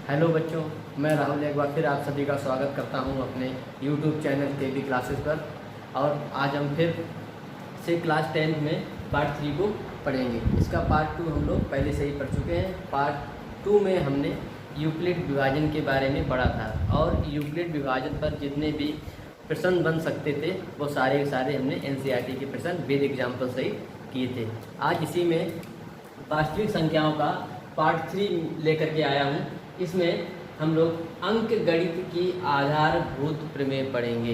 Hello बच्चों, मैं राहुल एक बार फिर आप सभी का स्वागत करता हूं अपने YouTube चैनल KB क्लासेस पर। और आज हम फिर से क्लास 10 में पार्ट 3 को पढ़ेंगे। इसका पार्ट 2 हम लोग पहले से ही पढ़ चुके हैं। पार्ट 2 में हमने यूक्लिड विभाजन के बारे में पढ़ा था और यूक्लिड विभाजन पर जितने भी प्रश्न बन सकते थे वो सारे के सारे हमने NCERT के प्रश्न विद एग्जाम्पल से ही किए थे। आज इसी में वास्तविक संख्याओं का पार्ट 3 लेकर के आया हूँ। इसमें हम लोग अंक गणित की आधारभूत प्रमेय पढ़ेंगे।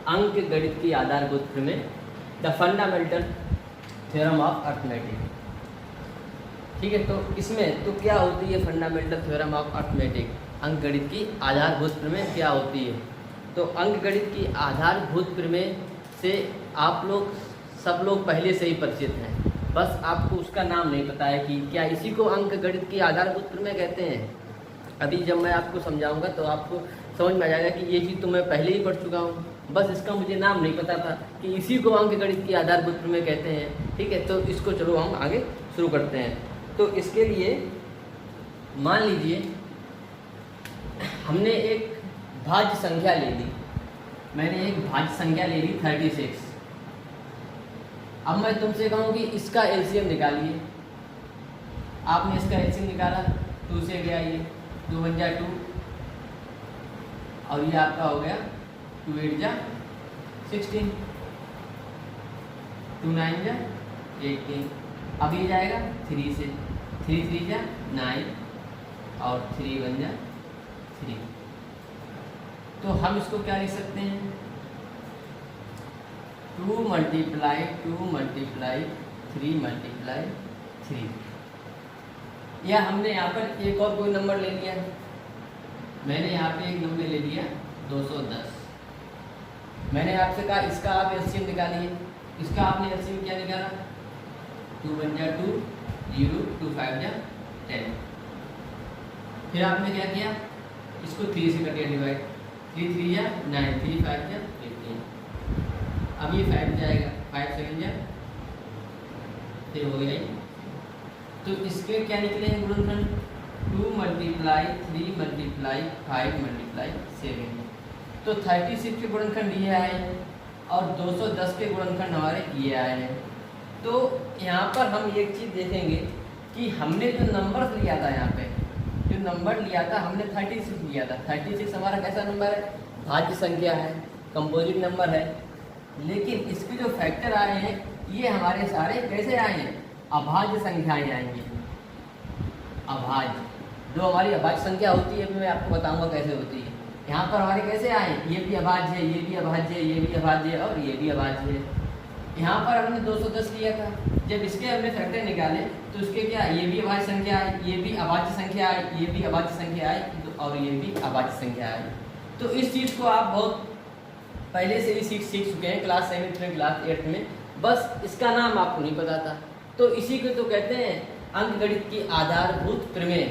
अंक गणित की आधारभूत प्रमेय, the fundamental theorem of arithmetic. ठीक है, तो इसमें तो क्या होती है फंडामेंटल थ्योरम ऑफ अर्थमेटिक, अंक गणित की आधारभूत प्रमेय क्या होती है। तो अंक गणित की आधारभूत प्रमेय से आप लोग सब लोग पहले से ही परिचित हैं, बस आपको उसका नाम नहीं पता है कि क्या इसी को अंक गणित की आधारभूत प्रमेय कहते हैं। अभी जब मैं आपको समझाऊंगा तो आपको समझ में आ जाएगा कि ये चीज़ तो मैं पहले ही पढ़ चुका हूँ, बस इसका मुझे नाम नहीं पता था कि इसी को अंक गणित की आधारभूत प्रमेय कहते हैं। ठीक है, तो इसको चलो हम आगे शुरू करते हैं। तो इसके लिए मान लीजिए हमने एक भाज्य संख्या ले ली, मैंने एक भाज्य संख्या ले ली 36। अब मैं तुमसे कहूँ कि इसका LCM निकालिए। आपने इसका LCM निकाला, 2 से गया ये 2 × 2 और ये आपका हो गया 2 × 8 = 16, 2 × 9 = 18। अब ये जाएगा 3 से, 3 × 3 = 9 और 3 × 1 = 3। तो हम इसको क्या लिख सकते हैं, 2 × 2 × 3 × 3। या हमने यहाँ पर एक और कोई नंबर ले लिया, मैंने यहाँ पे एक नंबर ले लिया 210। मैंने आपसे कहा इसका आप LCM निकालिए, इसका आपने LCM क्या निकाला, 2 × 2 0, 2 × 5 = 10। फिर आपने क्या किया, इसको 3 से कटिया डिवाइड, 3 × 3 = 9, 3 × 5 = 15। अब ये 5 जाएगा, 5 सेकंड हो गया। तो इसके क्या निकले हैं गुणनखंड, 2 × 3 × 5 × 7। तो 36 के गुणनखंड ये आए हैं और 210 के गुणनखंड हमारे ये आए हैं। तो यहाँ पर हम एक चीज़ देखेंगे कि हमने जो नंबर लिया था, यहाँ पे जो नंबर लिया था हमने 36 लिया था। 36 हमारा कैसा नंबर है, भाज्य संख्या है, कंपोजिट नंबर है। लेकिन इसके जो फैक्टर आए हैं ये हमारे सारे कैसे आए हैं, अभाज्य संख्याएं आएंगी। अभाज्य, जो हमारी अभाज्य संख्या होती है मैं आपको बताऊंगा कैसे होती है। यहाँ पर हमारे कैसे आए, ये भी अभाज्य है, ये भी अभाज्य है, ये भी अभाज्य है और ये भी अभाज्य है। यहाँ पर हमने 210 लिया था, जब इसके हमने फैक्टर निकाले तो इसके क्या, ये भी अभाज्य संख्या आई, ये भी अभाज्य संख्या आई, ये भी अभाज्य संख्या आई और ये भी अभाज्य संख्या आई। तो इस चीज़ को आप बहुत पहले से ही सीख चुके हैं, क्लास 7 में, क्लास 8 में, बस इसका नाम आपको नहीं पता था। तो इसी को तो कहते हैं अंक गणित की आधारभूत प्रमेय।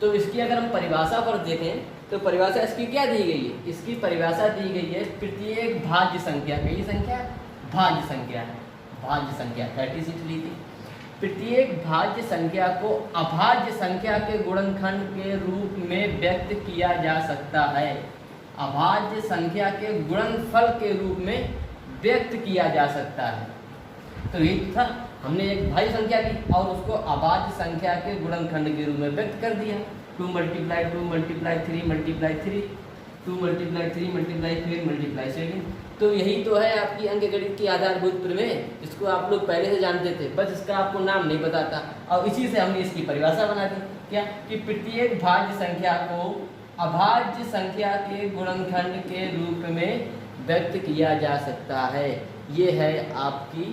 तो इसकी अगर हम परिभाषा पर देखें तो परिभाषा इसकी क्या दी गई है, इसकी परिभाषा दी गई है प्रत्येक भाज्य संख्या, कई संख्या भाज्य संख्या है, भाज्य संख्या 36 ली थी। प्रत्येक भाज्य संख्या को अभाज्य संख्या के गुणनखंड के रूप में व्यक्त किया जा सकता है। अभाज्य संख्या के गुणनफल के रूप में व्यक्त किया जा सकता है। तो ये था, हमने एक भाज्य संख्या ली और उसको अभाज्य संख्या के गुणनखंड के रूप में व्यक्त कर दिया। 2 × 2 × 3 × 3 2 × 3 × 7। तो यही तो है आपकी अंक गणित की आधारभूत प्रमेय, इसको आप लोग पहले से जानते थे, बस इसका आपको नाम नहीं पता था। और इसी से हमने इसकी परिभाषा बना दी, क्या कि प्रत्येक भाज्य संख्या को अभाज्य संख्या के गुणनखंड के रूप में व्यक्त किया जा सकता है। ये है आपकी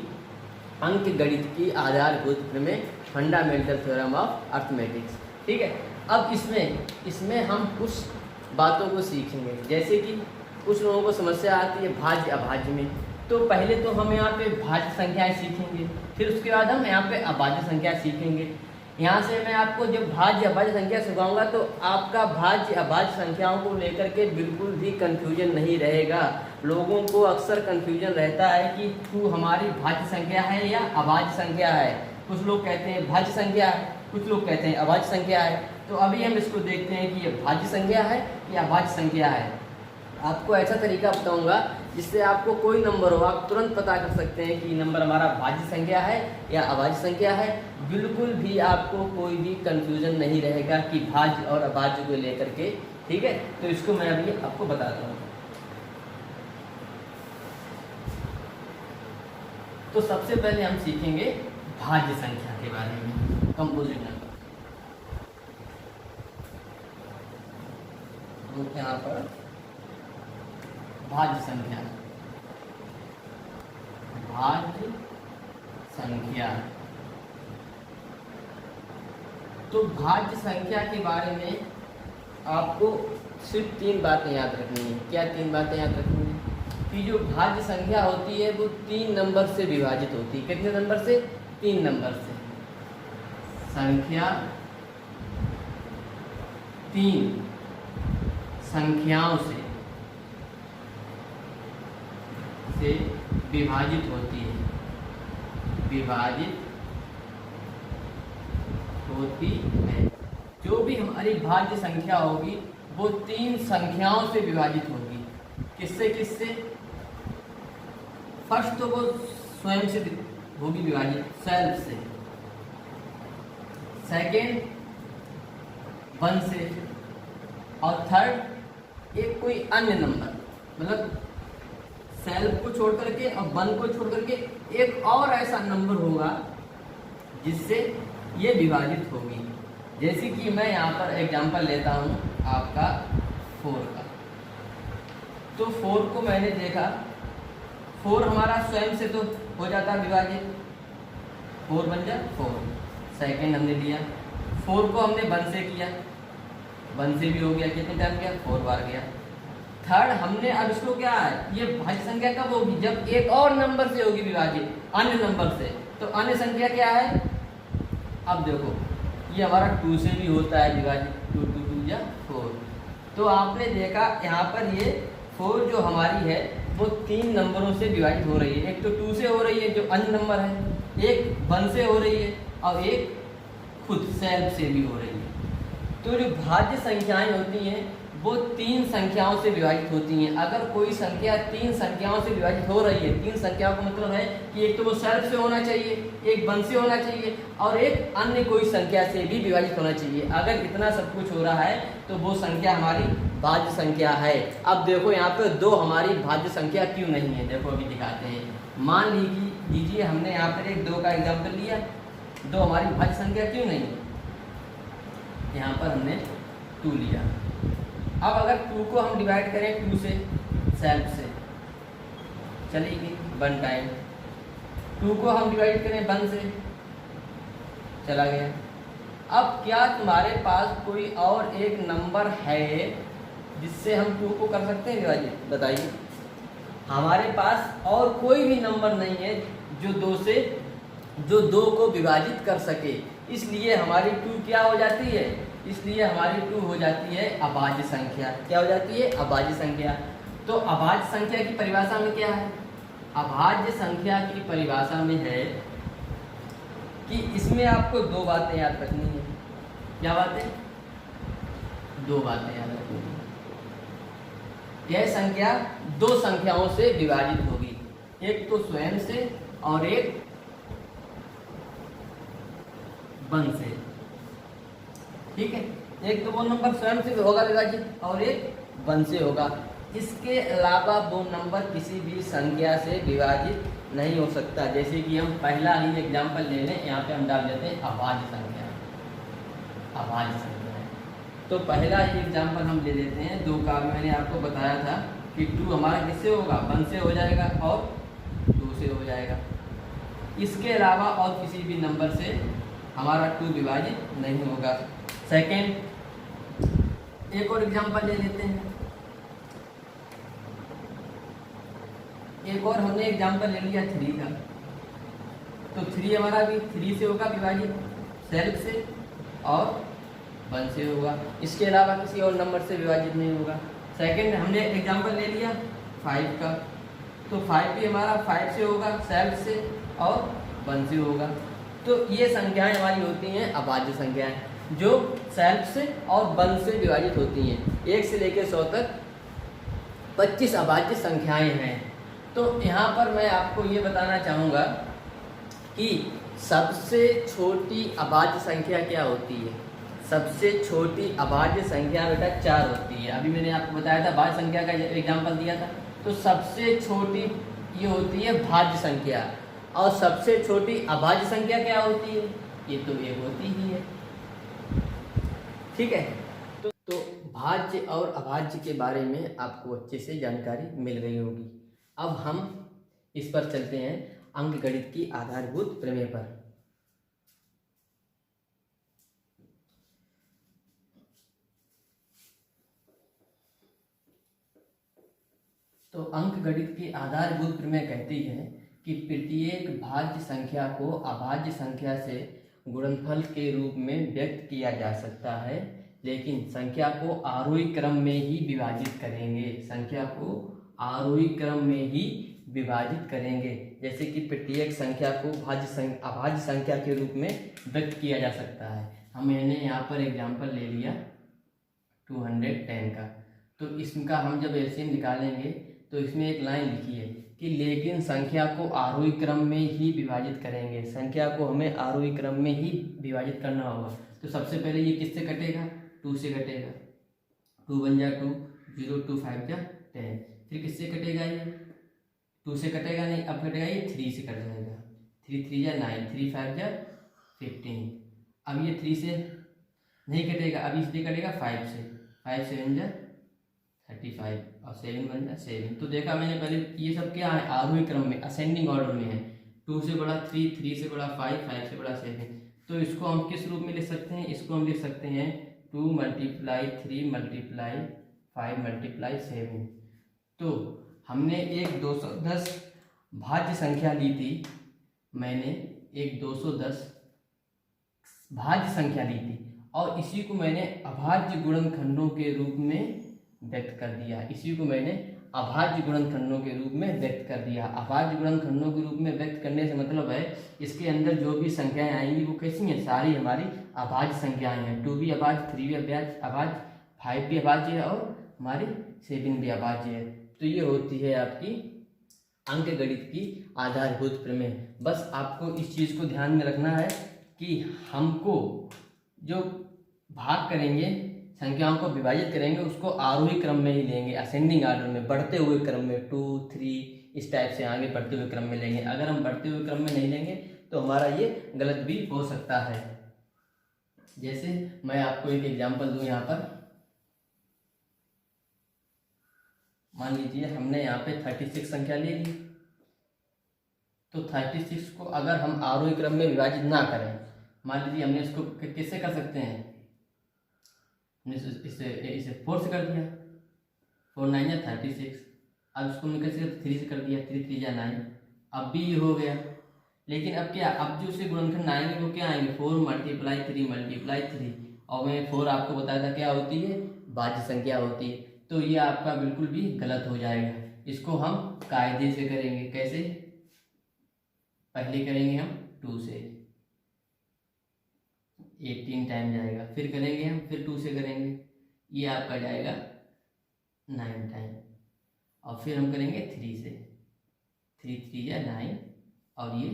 अंक गणित की आधारभूत प्रमेय, फंडामेंटल थ्योरम ऑफ अर्थमेटिक्स। ठीक है, अब इसमें हम कुछ बातों को सीखेंगे, जैसे कि कुछ लोगों को समस्या आती है भाज्य अभाज्य में। तो पहले तो हम यहाँ पे भाज्य संख्याएं सीखेंगे, फिर उसके बाद हम यहाँ पे अभाज्य संख्या सीखेंगे। यहाँ से मैं आपको जब भाज्य अभाज्य संख्या सिखाऊंगा तो आपका भाज्य अभाज्य संख्याओं को लेकर के बिल्कुल भी कंफ्यूजन नहीं रहेगा। लोगों को अक्सर कंफ्यूजन रहता है कि 2 हमारी भाज्य संख्या है या अभाज्य संख्या है। कुछ लोग कहते हैं भाज्य संख्या है, कुछ लोग कहते हैं अभाज्य संख्या है। तो अभी हम इसको देखते हैं कि ये भाज्य संख्या है या अभाज्य संख्या है। आपको ऐसा तरीका बताऊंगा जिससे आपको कोई नंबर हो आप तुरंत पता कर सकते हैं कि नंबर हमारा भाज्य संख्या है या अभाज्य संख्या है। बिल्कुल भी आपको कोई भी कंफ्यूजन नहीं रहेगा कि भाज्य और अभाज्य को लेकर के, ठीक है। तो इसको मैं अभी आपको बताता हूँ। तो सबसे पहले हम सीखेंगे भाज्य संख्या के बारे में, कंपोजिट नंबर। तो यहाँ पर भाज्य संख्या, भाज्य संख्या। तो भाज्य संख्या के बारे में आपको सिर्फ 3 बातें याद रखनी है। क्या 3 बातें याद रखनी है? कि जो भाज्य संख्या होती है वो 3 नंबर से विभाजित होती है। कितने नंबर से? 3 नंबर से। संख्या 3 संख्याओं से विभाजित होती है, विभाजित होती है। जो भी हमारी भाज्य संख्या होगी वो 3 संख्याओं से विभाजित होगी। किससे किससे? फर्स्ट तो वो स्वयं से होगी विभाजित, सेल्फ से। सेकेंड 1 से, और थर्ड एक कोई अन्य नंबर, मतलब सेल्फ को छोड़ करके और 1 को छोड़ करके एक और ऐसा नंबर होगा जिससे ये विभाजित होगी। जैसे कि मैं यहाँ पर एग्जांपल लेता हूँ आपका 4 का। तो 4 को मैंने देखा, 4 हमारा स्वयं से तो हो जाता है विभाजित, 4 बन जा 4। सेकेंड हमने लिया, 4 को हमने 1 से किया, 1 से भी हो गया, कितने टाइम गया? 4 बार गया। थर्ड हमने अब इसको क्या है, ये भाज्य संख्या कब होगी? जब एक और नंबर से होगी विभाजित, अन्य नंबर से। तो अन्य संख्या क्या है? अब देखो ये हमारा 2 से भी होता है विभाजित, 2 2 2 या 4। तो आपने देखा यहाँ पर ये 4 जो हमारी है वो 3 नंबरों से विभाजित हो रही है। एक तो 2 से हो रही है जो अन्य नंबर है, एक 1 से हो रही है, और एक खुद सेल्फ से भी हो रही है। तो जो भाज्य संख्याएं होती हैं वो 3 संख्याओं से विभाजित होती हैं। अगर कोई संख्या 3 संख्याओं से विभाजित हो रही है, 3 संख्याओं का मतलब है कि एक तो वो सेल्फ से होना चाहिए, एक 1 से होना चाहिए, और एक अन्य कोई संख्या से भी विभाजित होना चाहिए। अगर इतना सब कुछ हो रहा है तो वो संख्या हमारी भाज्य संख्या है। अब देखो यहाँ पे 2 हमारी भाज्य संख्या क्यों नहीं है, देखो अभी दिखाते हैं। मान लीजिए हमने यहाँ पर एक 2 का एग्जाम्पल लिया, 2 हमारी भाज्य संख्या क्यों नहीं है? यहाँ पर हमने 2 लिया। अब अगर 2 को हम डिवाइड करें 2 से, सेल्फ से चलेगी 1 टाइम। 2 को हम डिवाइड करें 1 से, चला गया। अब क्या तुम्हारे पास कोई और एक नंबर है जिससे हम 2 को कर सकते हैं विभाजित? बताइए। हमारे पास और कोई भी नंबर नहीं है जो 2 को विभाजित कर सके, इसलिए हमारी 2 क्या हो जाती है? इसलिए हमारी 2 हो जाती है अभाज्य संख्या। क्या हो जाती है? अभाज्य संख्या। तो अभाज्य संख्या की परिभाषा में क्या है? अभाज्य संख्या की परिभाषा में है कि इसमें आपको 2 बातें याद रखनी है। क्या बातें? 2 बातें याद रखनी है। यह संख्या 2 संख्याओं से विभाजित होगी, एक तो स्वयं से और एक 1 से। ठीक है, एक तो वो नंबर स्वयं से होगा विभाजित और एक 1 से होगा। इसके अलावा वो नंबर किसी भी संख्या से विभाजित नहीं हो सकता। जैसे कि हम पहला ही एग्जाम्पल ले लें, यहाँ पे हम डाल देते हैं अभाज्य संख्या। अभाज्य संख्या है तो पहला ही एग्जाम्पल हम ले लेते हैं 2 का। मैंने आपको बताया था कि 2 हमारा किससे होगा? 1 से हो जाएगा और 2 से हो जाएगा। इसके अलावा और किसी भी नंबर से हमारा 2 विभाजित नहीं होगा। सेकेंड, एक और एग्जांपल ले लेते हैं। एक और हमने एग्जांपल ले लिया 3 का। तो 3 हमारा भी 3 से होगा विभाजित, सेल्फ से और 1 से होगा। इसके अलावा किसी और नंबर से विभाजित नहीं होगा। सेकेंड, हमने एग्जांपल ले लिया 5 का। तो 5 भी हमारा 5 से होगा, सेल्फ से और 1 से होगा। तो ये संख्याएं हमारी होती हैं अभाज्य संख्याएं। जो सेल्फ से और 1 से विभाजित होती हैं। 1 से लेकर 100 तक 25 अभाज्य संख्याएं हैं। तो यहाँ पर मैं आपको ये बताना चाहूँगा कि सबसे छोटी अभाज्य संख्या क्या होती है। सबसे छोटी अभाज्य संख्या बेटा 4 होती है। अभी मैंने आपको बताया था भाज्य संख्या का एग्जाम्पल दिया था। तो सबसे छोटी ये होती है भाज्य संख्या, और सबसे छोटी अभाज्य संख्या क्या होती है, ये तो एक होती ही है। ठीक है, तो भाज्य और अभाज्य के बारे में आपको अच्छे से जानकारी मिल रही होगी। अब हम इस पर चलते हैं अंकगणित की आधारभूत प्रमेय पर। तो अंकगणित की आधारभूत प्रमेय कहती है कि प्रत्येक भाज्य संख्या को अभाज्य संख्या से गुणनफल के रूप में व्यक्त किया जा सकता है, लेकिन संख्या को आरोही क्रम में ही विभाजित करेंगे। संख्या को आरोही क्रम में ही विभाजित करेंगे। जैसे कि प्रत्येक संख्या को अभाज्य संख्या के रूप में व्यक्त किया जा सकता है। हमने यहाँ पर एग्जाम्पल ले लिया 210 का। तो इसका हम जब एलसीएम निकालेंगे तो इसमें एक लाइन लिखी है कि लेकिन संख्या को आरोही क्रम में ही विभाजित करेंगे। संख्या को हमें आरोही क्रम में ही विभाजित करना होगा। तो सबसे पहले ये किससे कटेगा, 2 से कटेगा। 2 1 जा 2, 0 2 5 जा 10। फिर किससे कटेगा, ये 2 से कटेगा नहीं, अब कटेगा ये 3 से कट जाएगा। 3 3 जा 9, 3 5 जा 15। अब ये 3 से नहीं कटेगा, अब इसलिए कटेगा 5 से। 5 7 जा 35 और 7 1 जा 7। तो देखा मैंने पहले ये सब क्या है, आरोही क्रम में असेंडिंग ऑर्डर में है। 2 से बड़ा 3, 3 से बड़ा 5, 5 से बड़ा 7। तो इसको हम किस रूप में लिख सकते हैं, इसको हम लिख सकते हैं 2 × 3 × 5 × 7। तो हमने एक 210 भाज्य संख्या ली थी, मैंने एक 210 भाज्य संख्या ली थी और इसी को मैंने अभाज्य गुणनखंडों के रूप में व्यक्त कर दिया। इसी को मैंने अभाज्य गुणनखंडों के रूप में व्यक्त कर दिया। अभाज्य गुणनखंडों के रूप में व्यक्त करने से मतलब है इसके अंदर जो भी संख्याएं आएंगी वो कैसी हैं, सारी हमारी अभाज्य संख्याएं हैं। 2 भी अभाज्य, 3 भी अभाज्य, 5 भी अभाज्य है और हमारी 7 भी अभाज्य है। तो ये होती है आपकी अंकगणित की आधारभूत प्रमेय। बस आपको इस चीज़ को ध्यान में रखना है कि हमको जो भाग करेंगे, संख्याओं को विभाजित करेंगे, उसको आरोही क्रम में ही लेंगे, असेंडिंग ऑर्डर में, बढ़ते हुए क्रम में, 2 3 इस टाइप से आगे बढ़ते हुए क्रम में लेंगे। अगर हम बढ़ते हुए क्रम में नहीं लेंगे तो हमारा ये गलत भी हो सकता है। जैसे मैं आपको एक एग्जांपल दूं, यहाँ पर मान लीजिए हमने यहाँ पे 36 संख्या ले ली। तो 36 को अगर हम आरोही क्रम में विभाजित ना करें, मान लीजिए हमने इसको किससे कर सकते हैं, इसे 4 से कर दिया, 4 9 जा 36। अब इसको हमने कैसे 3 से कर दिया, 3 3 जा 9। अब भी ये हो गया। लेकिन अब क्या, अब जो उसे गुणनखंड आएंगे वो क्या आएंगे, 4 × 3 × 3। और मैं 4 आपको बताया था क्या होती है, भाज्य संख्या होती है। तो ये आपका बिल्कुल भी गलत हो जाएगा। इसको हम कायदे से करेंगे। कैसे, पहले करेंगे हम 2 से, 18 टाइम जाएगा। फिर करेंगे हम, फिर 2 से करेंगे, ये आपका जाएगा 9 टाइम। और फिर हम करेंगे 3 से, 3 3 जा 9 और ये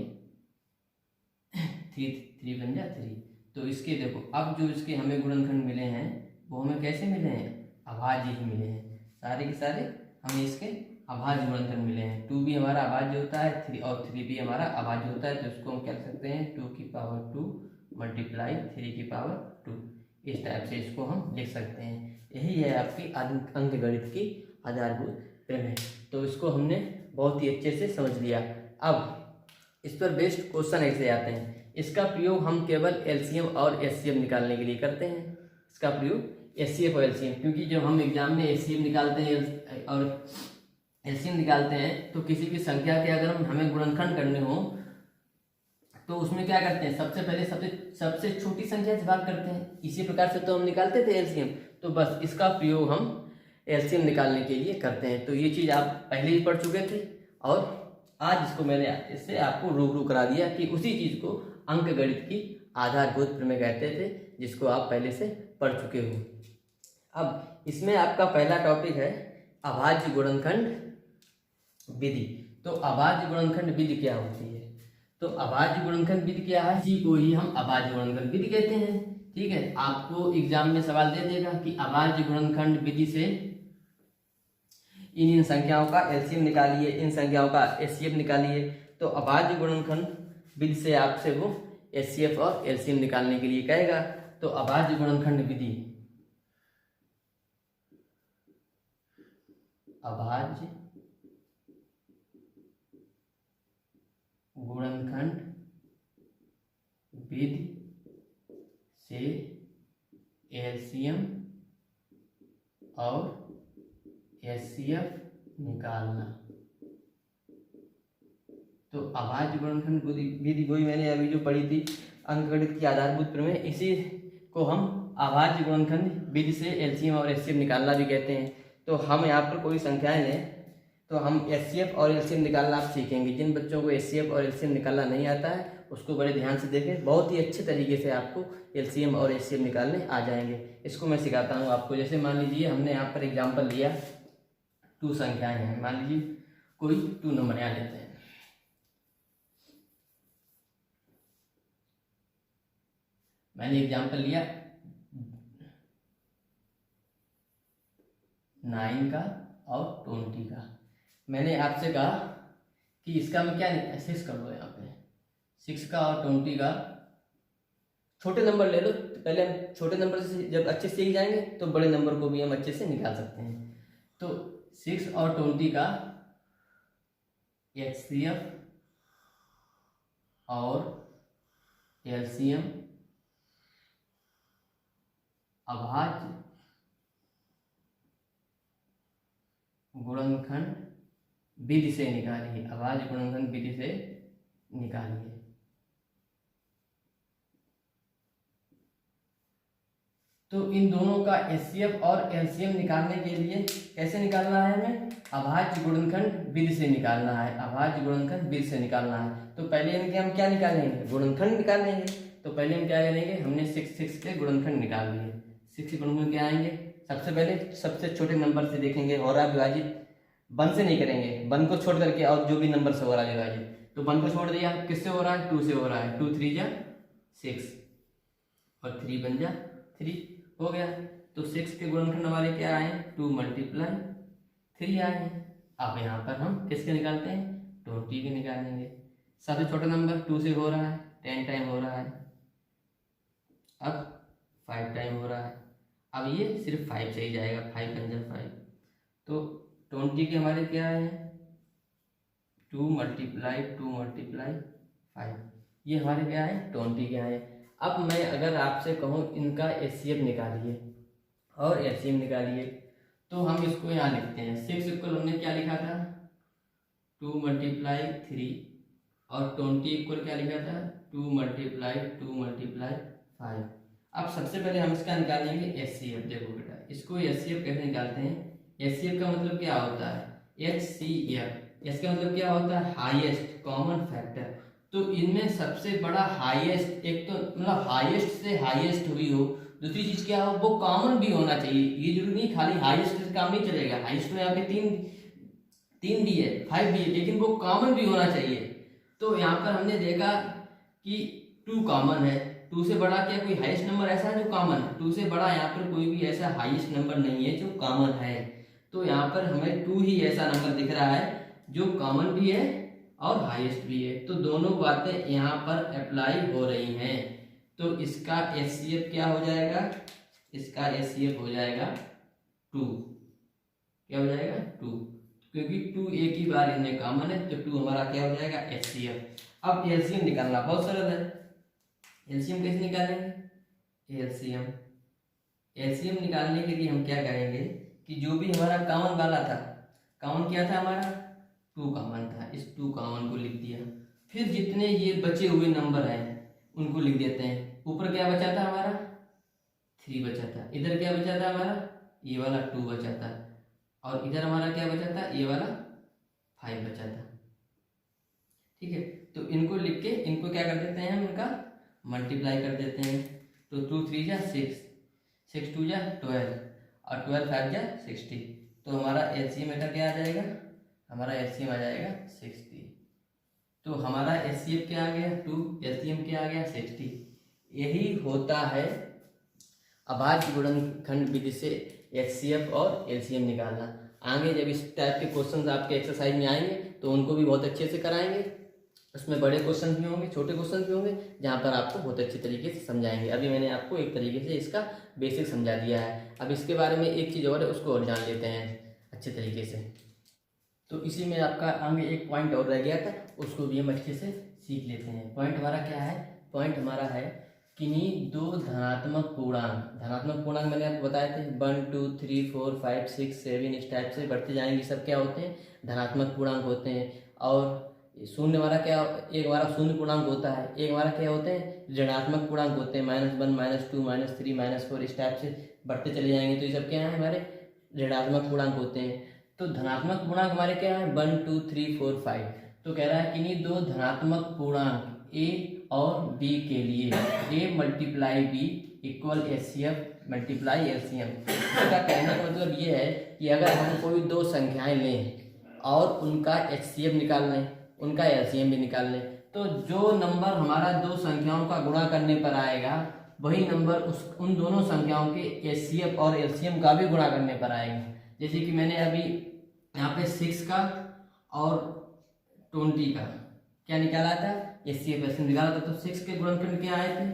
3 3 1 जा 3। तो इसके देखो, अब जो इसके हमें गुणनखंड मिले हैं वो हमें कैसे मिले हैं, अभाज्य ही मिले हैं। सारे के सारे हमें इसके अभाज्य गुणनखंड मिले हैं। 2 भी हमारा अभाज्य होता है, 3 और 3 भी हमारा अभाज्य होता है। तो इसको हम क्या लिख सकते हैं, 2 की पावर 2 मल्टीप्लाई 3 की पावर 2। इस टाइप से इसको हम लिख सकते हैं। यही है आपकी अंकगणित की आधारभूत प्रमेय। तो इसको हमने बहुत ही अच्छे से समझ लिया। अब इस पर बेस्ड क्वेश्चन ऐसे आते हैं। इसका प्रयोग हम केवल एलसीएम और एचसीएफ निकालने के लिए करते हैं। इसका प्रयोग एचसीएफ और एलसीएम, क्योंकि जब हम एग्जाम में एचसीएफ निकालते हैं और एलसीएम निकालते हैं तो किसी भी संख्या के अगर हमें गुणनखंड करने हो तो उसमें क्या करते हैं, सबसे पहले सबसे छोटी संख्या से भाग करते हैं। इसी प्रकार से तो हम निकालते थे एलसीएम। तो बस इसका प्रयोग हम एलसीएम निकालने के लिए करते हैं। तो ये चीज़ आप पहले ही पढ़ चुके थे और आज इसको मैंने इससे आपको रूबरू करा दिया कि उसी चीज़ को अंकगणित की आधारभूत प्रमेय कहते थे, जिसको आप पहले से पढ़ चुके हो। अब इसमें आपका पहला टॉपिक है अभाज्य गुणनखंड विधि। तो अभाज्य गुणनखंड विधि क्या होती है? तो अभाज्य गुणनखंड विधि क्या है? इसी को ही हम अभाज्य गुणनखंड विधि कहते हैं। ठीक है, आपको एग्जाम में सवाल दे देगा कि अभाज्य गुणनखंड विधि से इन संख्याओं का एलसीएम निकालिए, इन संख्याओं का एचसीएफ निकालिए। तो अभाज्य गुणनखंड विधि से आपसे वो एचसीएफ और एलसीएम निकालने के लिए कहेगा। तो अभाज्य गुणनखंड विधि, अभाज्य गुणनखंड विधि से एलसीएम और एचसीएफ निकालना। तो अभाज्य गुणनखंड विधि वही मैंने अभी जो पढ़ी थी अंकगणित की आधारभूत प्रमेय, इसी को हम अभाज्य गुणनखंड विधि से एलसीएम और एचसीएफ निकालना भी कहते हैं। तो हम यहाँ पर कोई संख्याएं लें तो हम एचसीएफ और एलसीएम निकालना आप सीखेंगे। जिन बच्चों को एचसीएफ और एलसीएम निकालना नहीं आता है उसको बड़े ध्यान से देखें, बहुत ही अच्छे तरीके से आपको एलसीएम और एचसीएफ निकालने आ जाएंगे। इसको मैं सिखाता हूँ आपको। जैसे मान लीजिए हमने यहाँ पर एग्जाम्पल लिया, 2 संख्याएं हैं, मान लीजिए कोई 2 नंबर यहाँ लेते हैं। मैंने एग्जाम्पल लिया 9 का और 20 का। मैंने आपसे कहा कि इसका मैं क्या 6 कर लो, यहाँ पे 6 का और 20 का छोटे नंबर ले लो। पहले हम छोटे नंबर से जब अच्छे से सीख जाएंगे तो बड़े नंबर को भी हम अच्छे से निकाल सकते हैं। तो 6 और 20 का एचसीएफ और एलसीएम अभाज्य गुणनखंड विधि से निकालिए, अभाज्य गुणनखंड विधि से निकालिए। तो इन दोनों का एचसीएफ और एलसीएम निकालने के लिए कैसे निकालना है? हमें अभाज्य गुणनखंड विधि से निकालना है, अभाज्य गुणनखंड विधि से निकालना है। तो पहले इनके हम क्या निकालेंगे? गुणनखंड निकालेंगे। तो पहले हम क्या करेंगे? हमने 6 के गुणनखंड निकाल लिए। 6 के गुणनखंड क्या आएंगे? सबसे पहले सबसे छोटे नंबर से देखेंगे, हो रहा है विभाजित, 1 से नहीं करेंगे, 1 को छोड़ करके और जो भी नंबर से हो रहा है विभाजित। तो 1 को छोड़ दिया, किससे हो रहा है? 2 से हो रहा है। 2 3 जा 6 और 3 बन जा 3 हो गया। तो 6 के गुणनखंड हमारे क्या आए? 2 × 3 आए हैं। अब यहाँ पर हम किसके निकालते हैं? 20 के निकालेंगे। सबसे छोटा नंबर 2 से हो रहा है, 10 टाइम हो रहा है, अब 5 टाइम हो रहा है। अब ये सिर्फ 5 से ही जाएगा, 5 × 5। तो 20 के हमारे क्या है? 2 × 5। ये हमारे क्या है? 20 के आए। अब मैं अगर आपसे कहूँ इनका एचसीएफ निकालिए और एलसीएम निकालिए, तो हम इसको यहाँ लिखते हैं। 6 इक्वल हमने क्या लिखा था? 2 × 3 और 20 इक्वल क्या लिखा था? 2 × 5। अब सबसे पहले हम इसका निकालेंगे एचसीएफ। देखो बेटा, इसको एचसीएफ कैसे निकालते हैं? एचसीएफ का मतलब क्या होता है? एचसीएफ, इसका मतलब क्या होता है? Highest common factor. तो इनमें सबसे बड़ा हाईएस्ट, एक तो मतलब हाईएस्ट से हाईएस्ट हुई हो, दूसरी चीज क्या हो? वो कॉमन भी होना चाहिए। ये जरूरी नहीं खाली हाईएस्ट से काम नहीं चलेगा। हाईएस्ट में यहाँ पे 3 भी है, 5 भी है, लेकिन वो कॉमन भी होना चाहिए। तो यहाँ पर हमने देखा कि 2 कॉमन है। 2 से बड़ा क्या कोई हाईएस्ट नंबर ऐसा है जो कॉमन है? 2 से बड़ा यहाँ पर कोई भी ऐसा हाईएस्ट नंबर नहीं है जो कॉमन है। तो यहाँ पर हमें 2 ही ऐसा नंबर दिख रहा है जो कॉमन भी है और हाईएस्ट भी है। तो दोनों बातें यहाँ पर अप्लाई हो रही हैं। तो इसका एचसीएफ क्या हो जाएगा? इसका एचसीएफ हो जाएगा 2। क्या हो जाएगा? 2, क्योंकि 2 एक ही बार इनमें कॉमन है, तो 2 हमारा क्या हो जाएगा? एचसीएफ। अब एलसीएम निकालना बहुत सरल है। एलसीएम कैसे निकालेंगे? एलसीएम निकालने के लिए हम क्या करेंगे कि जो भी हमारा कॉमन वाला था, कॉमन क्या था हमारा? 2 कॉमन था, इस 2 कॉमन को लिख दिया। फिर जितने ये बचे हुए नंबर हैं उनको लिख देते हैं। ऊपर क्या बचा था हमारा? 3 बचा था। इधर क्या बचा था हमारा? ये वाला 2 बचा था। और इधर हमारा क्या बचा था? ये वाला 5 बचा था। ठीक है, तो इनको लिख के इनको क्या कर देते हैं हम? इनका मल्टीप्लाई कर देते हैं। तो 2 3 जा 6, 6 2 जा 12 और 12 5 जा 60। तो हमारा एलसीएम बेटा क्या आ जाएगा, हमारा एलसीएम आ जाएगा 60। तो हमारा एचसीएफ क्या आ गया 2, एलसीएम क्या आ गया 60। यही होता है अभाज्य गुणनखंड विधि से एचसीएफ और एलसीएम निकालना। आगे जब इस टाइप के क्वेश्चंस आपके एक्सरसाइज में आएंगे तो उनको भी बहुत अच्छे से कराएंगे। उसमें बड़े क्वेश्चन भी होंगे, छोटे क्वेश्चन भी होंगे, जहाँ पर आपको बहुत अच्छी तरीके से समझाएंगे। अभी मैंने आपको एक तरीके से इसका बेसिक समझा दिया है। अब इसके बारे में एक चीज़ और है, उसको और जान लेते हैं अच्छे तरीके से। तो इसी में आपका आगे एक पॉइंट और रह गया था, उसको भी हम अच्छे से सीख लेते हैं। पॉइंट हमारा क्या है, पॉइंट हमारा है किन्हीं दो धनात्मक पूर्णांक मैंने आपको बताए थे 1 2 3 4 5 6 7 इस टाइप से बढ़ते जाएंगे, सब क्या होते हैं धनात्मक पूर्णांक होते हैं। और शून्य हमारा क्या, एक हमारा शून्य पूर्णांक होता है, एक हमारा क्या होते हैं ऋणात्मक पूर्णांक होते हैं, -1 -2 -3 -4 इस टाइप से बढ़ते चले जाएंगे। तो ये सब क्या है हमारे ऋणात्मक पूर्णांक होते हैं। तो धनात्मक पूर्णांक हमारे क्या है 1 2 3 4 5। तो कह रहा है किन्हीं दो धनात्मक पूर्णांक a और b के लिए a × b equal HCF multiply LCM. इसका कहने का मतलब ये है कि अगर हम कोई दो संख्याएं लें और उनका एचसीएफ निकाल लें, उनका एलसीएम भी निकाल लें, तो जो नंबर हमारा दो संख्याओं का गुणा करने पर आएगा वही नंबर उन दोनों संख्याओं के एचसीएफ और एलसीएम का भी गुणा करने पर आएगा। जैसे कि मैंने अभी यहाँ पे 6 का और 20 का क्या निकाला था एचसीएफ एलसीएम निकाला था। तो 6 के गुणनखंड क्या आए थे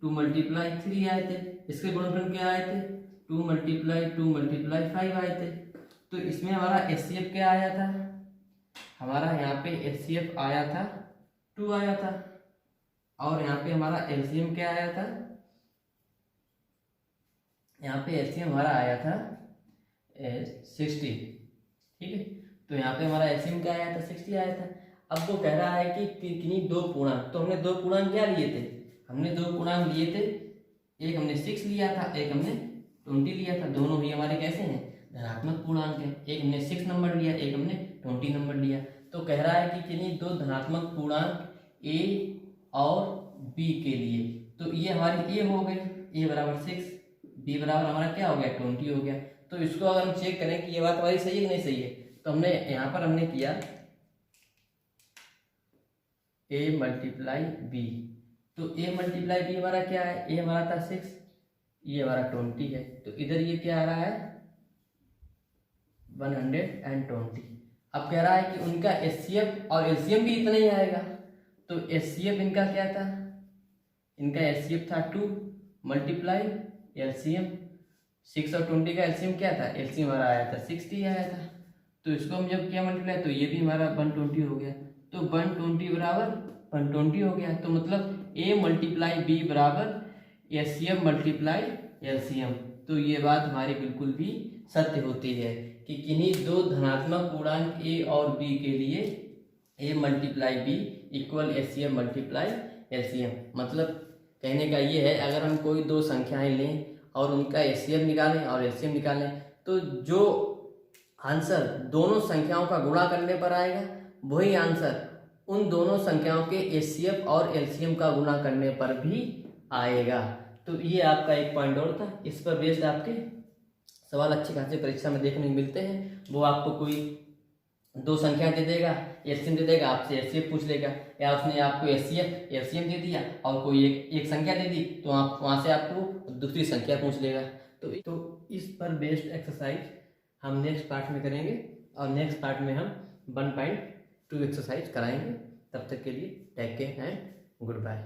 2 × 3 आए थे, इसके गुणनखंड क्या आए थे 2 × 2 × 5 आए थे। तो इसमें हमारा एचसीएफ क्या आया था, हमारा यहाँ पे एचसीएफ आया था 2 आया था, और यहाँ पे हमारा एलसीएम क्या आया था, यहाँ पे एलसीएम हमारा आया था 60। ठीक है, तो यहाँ पे हमारा एलसीएम क्या आया था 60 आया था। अब वो कह रहा है कि किन्हीं दो पूर्णांक, तो हमने दो पूर्णांक क्या लिए थे, हमने दो पूर्णांक लिए थे, एक हमने 6 लिया था, एक हमने 20 लिया था। दोनों ही हमारे कैसे हैं धनात्मक पूर्णांक है। एक हमने 6 नंबर लिया, एक हमने 20 नंबर लिया। तो कह रहा है कि किन्हीं दो धनात्मक पूर्णांक a और b के लिए, तो ये हमारी a हो गई, a बराबर 6, b बराबर हमारा क्या हो गया 20 हो गया। तो इसको अगर हम चेक करें कि ये बात हमारी सही है कि नहीं सही है, तो हमने यहाँ पर हमने किया a × b। तो a × b हमारा क्या है, a हमारा था 6, ये हमारा 20 है, तो इधर ये क्या आ रहा है 120। अब कह रहा है कि उनका एचसीएफ और एलसीएम भी इतना ही आएगा। तो एचसीएफ इनका क्या था, इनका एचसीएफ था 2 × एलसीएम 6 और 20 का एलसीएम क्या था, एलसीएम हमारा आया था 60 आया था। तो इसको हम जब क्या मल्टीप्लाई, तो ये भी हमारा 120 हो गया। तो 120 बराबर 120 हो गया। तो मतलब a × b बराबर एचसीएफ × एलसीएम। तो ये बात हमारी बिल्कुल भी सत्य होती है कि किन्हीं दो धनात्मक पूर्णांक a और b के लिए a × b equal HCF × LCM. मतलब कहने का ये है अगर हम कोई दो संख्याएं लें और उनका एचसीएफ निकालें और एलसीएम निकालें, तो जो आंसर दोनों संख्याओं का गुणा करने पर आएगा वही आंसर उन दोनों संख्याओं के एचसीएफ और एलसीएम का गुणा करने पर भी आएगा। तो ये आपका एक पॉइंट और था, इस पर बेस्ड आपके सवाल अच्छी खासी परीक्षा में देखने को मिलते हैं। वो आपको कोई दो संख्या दे देगा, एलसीएम दे देगा, आपसे एचसीएफ पूछ लेगा, या उसने आपको एचसीएफ एलसीएम दे दिया और कोई एक संख्या दे दी तो आप वहाँ से आपको दूसरी संख्या पूछ लेगा। तो इस पर बेस्ड एक्सरसाइज हम नेक्स्ट पार्ट में करेंगे, और नेक्स्ट पार्ट में हम 1.2 एक्सरसाइज कराएंगे। तब तक के लिए take care and good bye.